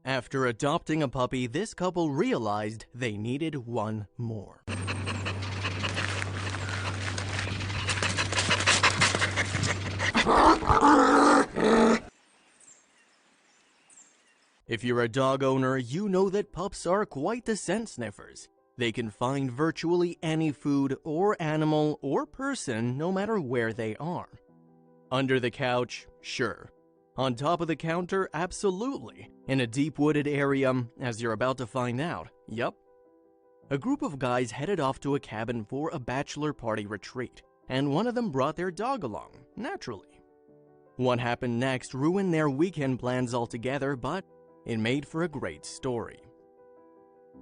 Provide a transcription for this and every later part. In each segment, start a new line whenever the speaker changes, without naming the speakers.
After adopting a puppy, this couple realized they needed one more. If you're a dog owner, you know that pups are quite the scent sniffers. They can find virtually any food or animal or person no matter where they are. Under the couch, sure. On top of the counter, absolutely. In a deep wooded area, as you're about to find out, yup. A group of guys headed off to a cabin for a bachelor party retreat, and one of them brought their dog along, naturally. What happened next ruined their weekend plans altogether, but it made for a great story.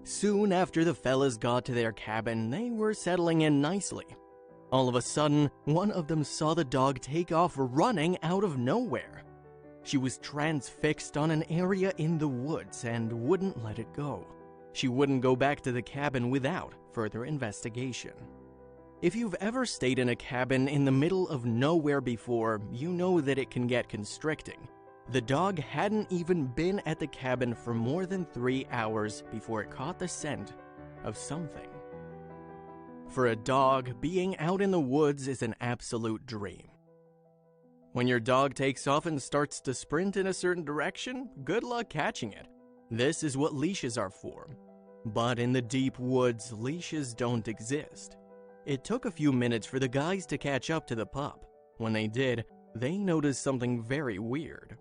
Soon after the fellas got to their cabin, they were settling in nicely. All of a sudden, one of them saw the dog take off running out of nowhere. She was transfixed on an area in the woods and wouldn't let it go. She wouldn't go back to the cabin without further investigation. If you've ever stayed in a cabin in the middle of nowhere before, you know that it can get constricting. The dog hadn't even been at the cabin for more than 3 hours before it caught the scent of something. For a dog, being out in the woods is an absolute dream. When your dog takes off and starts to sprint in a certain direction, good luck catching it. This is what leashes are for. But in the deep woods, leashes don't exist. It took a few minutes for the guys to catch up to the pup. When they did, they noticed something very weird.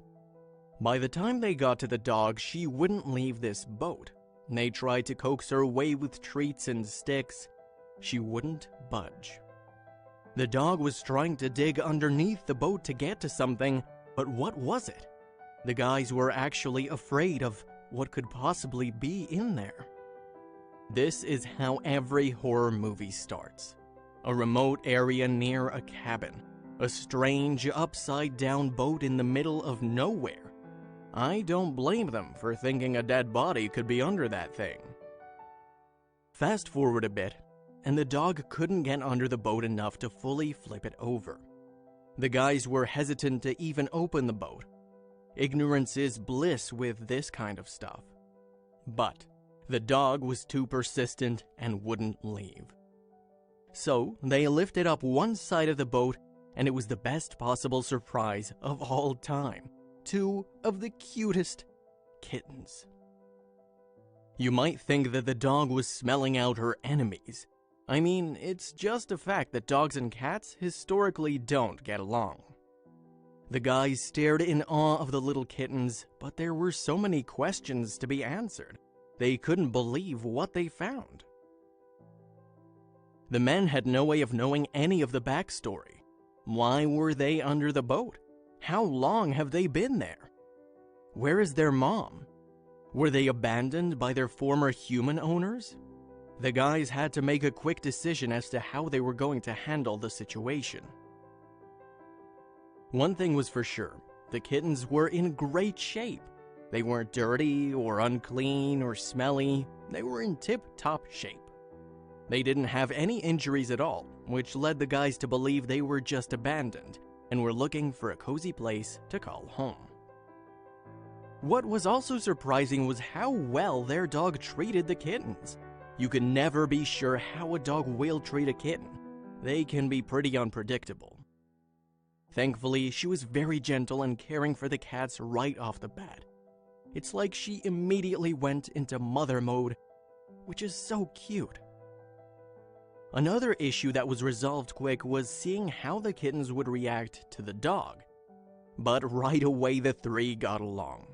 By the time they got to the dog, she wouldn't leave this boat. They tried to coax her away with treats and sticks. She wouldn't budge. The dog was trying to dig underneath the boat to get to something, but what was it? The guys were actually afraid of what could possibly be in there. This is how every horror movie starts. A remote area near a cabin. A strange upside-down boat in the middle of nowhere. I don't blame them for thinking a dead body could be under that thing. Fast forward a bit, and the dog couldn't get under the boat enough to fully flip it over. The guys were hesitant to even open the boat. Ignorance is bliss with this kind of stuff. But the dog was too persistent and wouldn't leave. So they lifted up one side of the boat, and it was the best possible surprise of all time. 2 of the cutest kittens. You might think that the dog was smelling out her enemies. I mean, it's just a fact that dogs and cats historically don't get along. The guys stared in awe of the little kittens, but there were so many questions to be answered. They couldn't believe what they found. The men had no way of knowing any of the backstory. Why were they under the boat? How long have they been there? Where is their mom? Were they abandoned by their former human owners? The guys had to make a quick decision as to how they were going to handle the situation. One thing was for sure, the kittens were in great shape. They weren't dirty or unclean or smelly, they were in tip-top shape. They didn't have any injuries at all, which led the guys to believe they were just abandoned and were looking for a cozy place to call home. What was also surprising was how well their dog treated the kittens. You can never be sure how a dog will treat a kitten. They can be pretty unpredictable. Thankfully, she was very gentle and caring for the cats right off the bat. It's like she immediately went into mother mode, which is so cute. Another issue that was resolved quick was seeing how the kittens would react to the dog. But right away the 3 got along.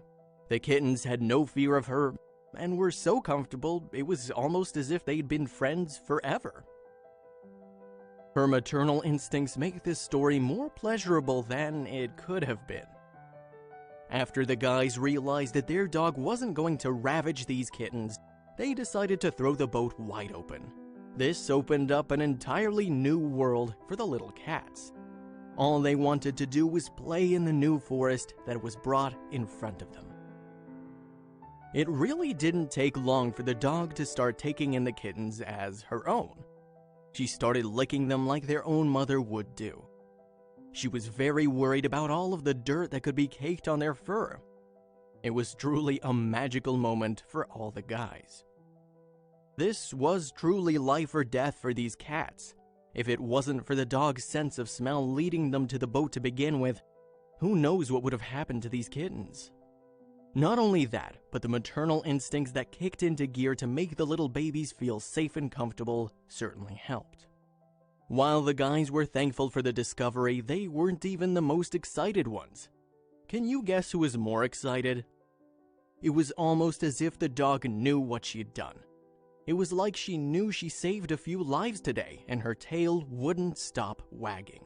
The kittens had no fear of her and were so comfortable it was almost as if they'd been friends forever. Her maternal instincts make this story more pleasurable than it could have been. After the guys realized that their dog wasn't going to ravage these kittens, they decided to throw the boat wide open. This opened up an entirely new world for the little cats. All they wanted to do was play in the new forest that was brought in front of them. It really didn't take long for the dog to start taking in the kittens as her own. She started licking them like their own mother would do. She was very worried about all of the dirt that could be caked on their fur. It was truly a magical moment for all the guys. This was truly life or death for these cats. If it wasn't for the dog's sense of smell leading them to the boat to begin with, who knows what would have happened to these kittens? Not only that, but the maternal instincts that kicked into gear to make the little babies feel safe and comfortable certainly helped. While the guys were thankful for the discovery, they weren't even the most excited ones. Can you guess who was more excited? It was almost as if the dog knew what she'd done. It was like she knew she saved a few lives today, and her tail wouldn't stop wagging.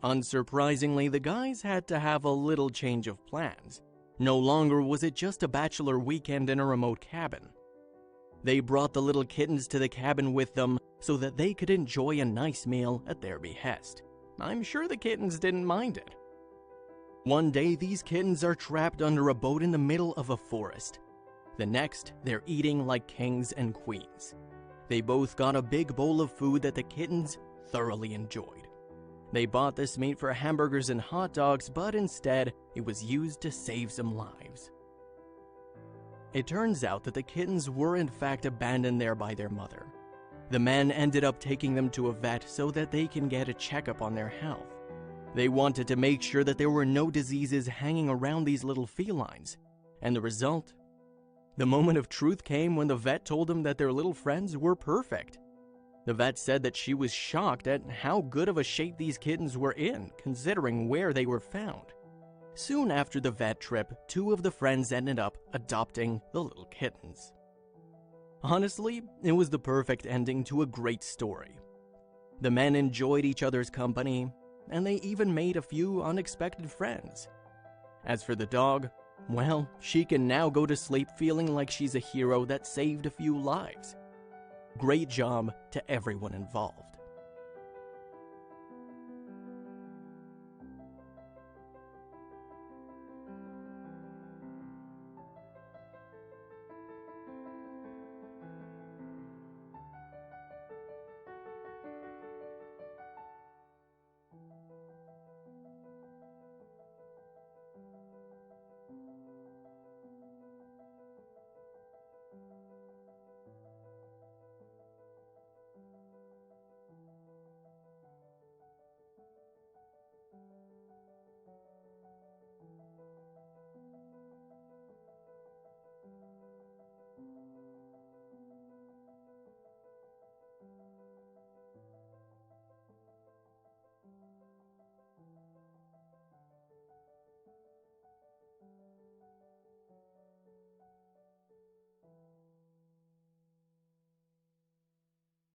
Unsurprisingly, the guys had to have a little change of plans. No longer was it just a bachelor weekend in a remote cabin. They brought the little kittens to the cabin with them so that they could enjoy a nice meal at their behest. I'm sure the kittens didn't mind it. One day, these kittens are trapped under a boat in the middle of a forest. The next, they're eating like kings and queens. They both got a big bowl of food that the kittens thoroughly enjoyed. They bought this meat for hamburgers and hot dogs, but instead, it was used to save some lives. It turns out that the kittens were in fact abandoned there by their mother. The men ended up taking them to a vet so that they can get a checkup on their health. They wanted to make sure that there were no diseases hanging around these little felines. And the result? The moment of truth came when the vet told them that their little friends were perfect. The vet said that she was shocked at how good of a shape these kittens were in, considering where they were found. Soon after the vet trip, 2 of the friends ended up adopting the little kittens. Honestly, it was the perfect ending to a great story. The men enjoyed each other's company, and they even made a few unexpected friends. As for the dog, well, she can now go to sleep feeling like she's a hero that saved a few lives. Great job to everyone involved.